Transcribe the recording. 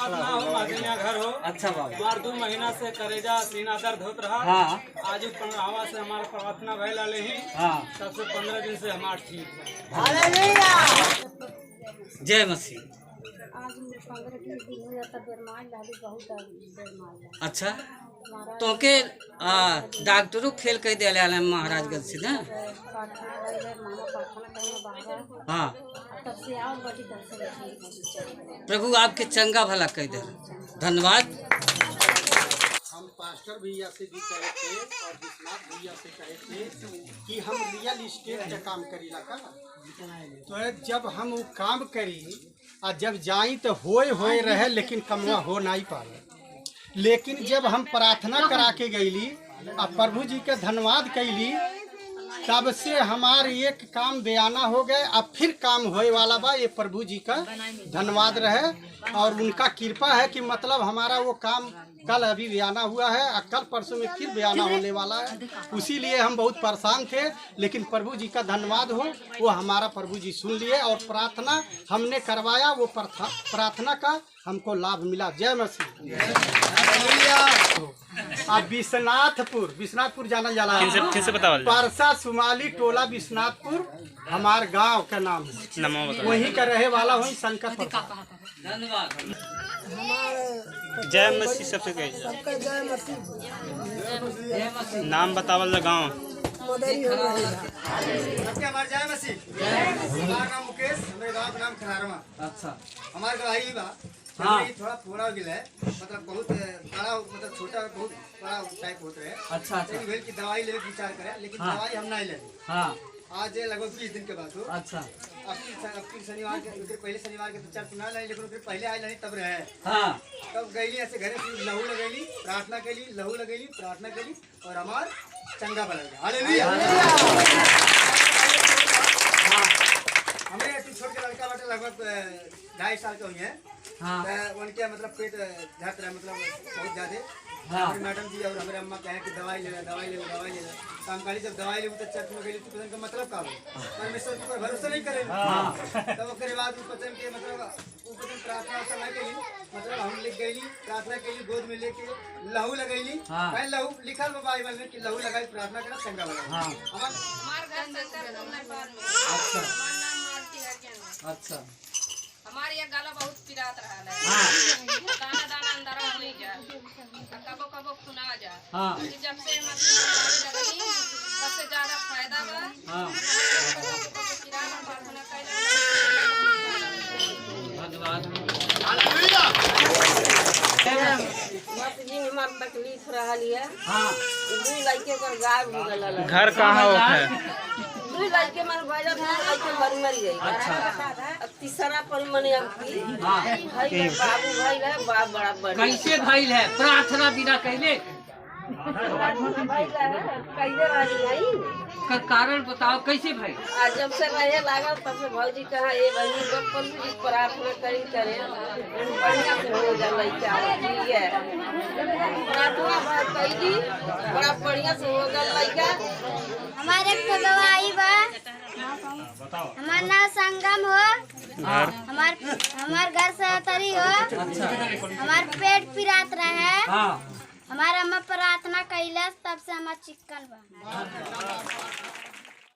प्रार्थना हो, मादिया घर हो। अच्छा बाबा, हमार 2 महीना से करेजा सीना दर्द होत रहा। हाँ आज 15वां से हमारा प्रार्थना भय लाले ही। हाँ, तब से 15 दिन से हमार ठीक है। जय मसीह। आज 15 दिन हो जाता बेमार लाली बहुत बेमार। अच्छा, तो के डॉक्टरों फेल कर दिया महाराजगंज से ना। प्रार्थना करे मानो प्रार्थना करने बाबा। हाँ, तब से और बड़ी तरह से प्रभु आपके चंगा भला कह दे। धन्यवाद। हम पास्टर भैया से भी कहे थे और विश्वनाथ भैया से कहे थे कि हम रियल इस्टेट का काम करी रखा। तो जब हम वो काम करी और जब जाई तो होए रहे, लेकिन कमवा हो नहीं पाए। लेकिन जब हम प्रार्थना करा के गईली और प्रभु जी के धन्यवाद कैली, तब से हमार एक काम बयाना हो गए। अब फिर काम होए वाला बा। ये प्रभु जी का धन्यवाद रहे और उनका कृपा है कि मतलब हमारा वो काम कल अभी बयाना हुआ है और कल परसों में फिर बयाना होने वाला है। उसी लिए हम बहुत परेशान थे, लेकिन प्रभु जी का धन्यवाद हो, वो हमारा प्रभु जी सुन लिए और प्रार्थना हमने करवाया, वो प्रार्थना का हमको लाभ मिला। जय मसीह। अब विश्वनाथपुर जाना जाला है। परसा सुमाली टोला विश्वनाथपुर हमार गांव का नाम है। वहीं का रहे वाला वहीं शंकर प्रसाद। धन्यवाद। जय मसीह सबसे कही। नाम बतावल गाँव। हमारे जय मसीह। हमारा नाम मुकेश, हमारे गाँव का नाम खनारमा। अच्छा, हमारे गवाही बा। हाँ। थोड़ा फोड़ा गिला है, मतलब बहुत बड़ा, मतलब छोटा बहुत बड़ा टाइप होता है। अच्छा अच्छा, की दवाई लेने विचार करें, लेकिन हाँ। दवाई हम नहीं ले। हाँ आज लगभग 20 दिन के बाद हो। अच्छा, अब शनिवार के पहले शनिवार के 2-4 सुना नहीं, लेकिन पहले आए नहीं तब रहे। हाँ तब गईली ऐसे घरे लहू लगैली, प्रार्थना कैली, लहू लगैली, प्रार्थना कैली और हमार चंगा बना गया। हालेलुया। हमें छोट के लड़का बाटे लगभग 2.5 साल के हुई है। हाँ, उनके मतलब पेट झट रहा, मतलब बहुत ज्यादा। हाँ। हमारी मैडम जी और हमारे अम्मा कहे कि दवाई ले ला। काम काली जब दवाई ले तो चर्च में गई तो पतन का मतलब का परमेश्वर के ऊपर भरोसा नहीं करे। तब उसके बाद पतन के मतलब प्रार्थना करना के लिए मतलब हम लिख गई, प्रार्थना के लिए गोद में लेके लहू लगैली। पहले लहू लिखल बाइबल में कि लहू लगाई प्रार्थना करा चंगा लगा। अच्छा, हमारे ये गाला बहुत पिरात रहा है। दाना दाना अंदर नहीं जा, कबो कबो खुना जा। हाँ। जब से मतलब सबसे ज्यादा फायदा बा। हाँ, धन्यवाद। हमार तकलीफ रहा है। हाँ, 2 लड़के का गायब हो गया। घर कहाँ हो है? 2 लड़के मन भजन है, लड़के मर गई। अच्छा, अब तीसरा पर मने हमकी हाँ, भाई बाबू भाई है, बाप बड़ा बड़ी कैसे भाई है प्रार्थना बिना कैले भाई है, कैसे वाली भाई का कारण बताओ कैसे भाई? आज जब से रहे लागल तब से भौजी कहा ए बहनी लोग पर भी प्रार्थना करे बढ़िया से हो जा लइका ठीक है। प्रार्थना कैली बड़ा बढ़िया से हो गया लइका। हमारे एक तो गवाही बा। हमार नाम संगम हो। हमार घर से तरी हो। हमार पेट पिरात रहे। हाँ, हमारा अम्मा प्रार्थना कैलाश तब से हमार चिकन बा।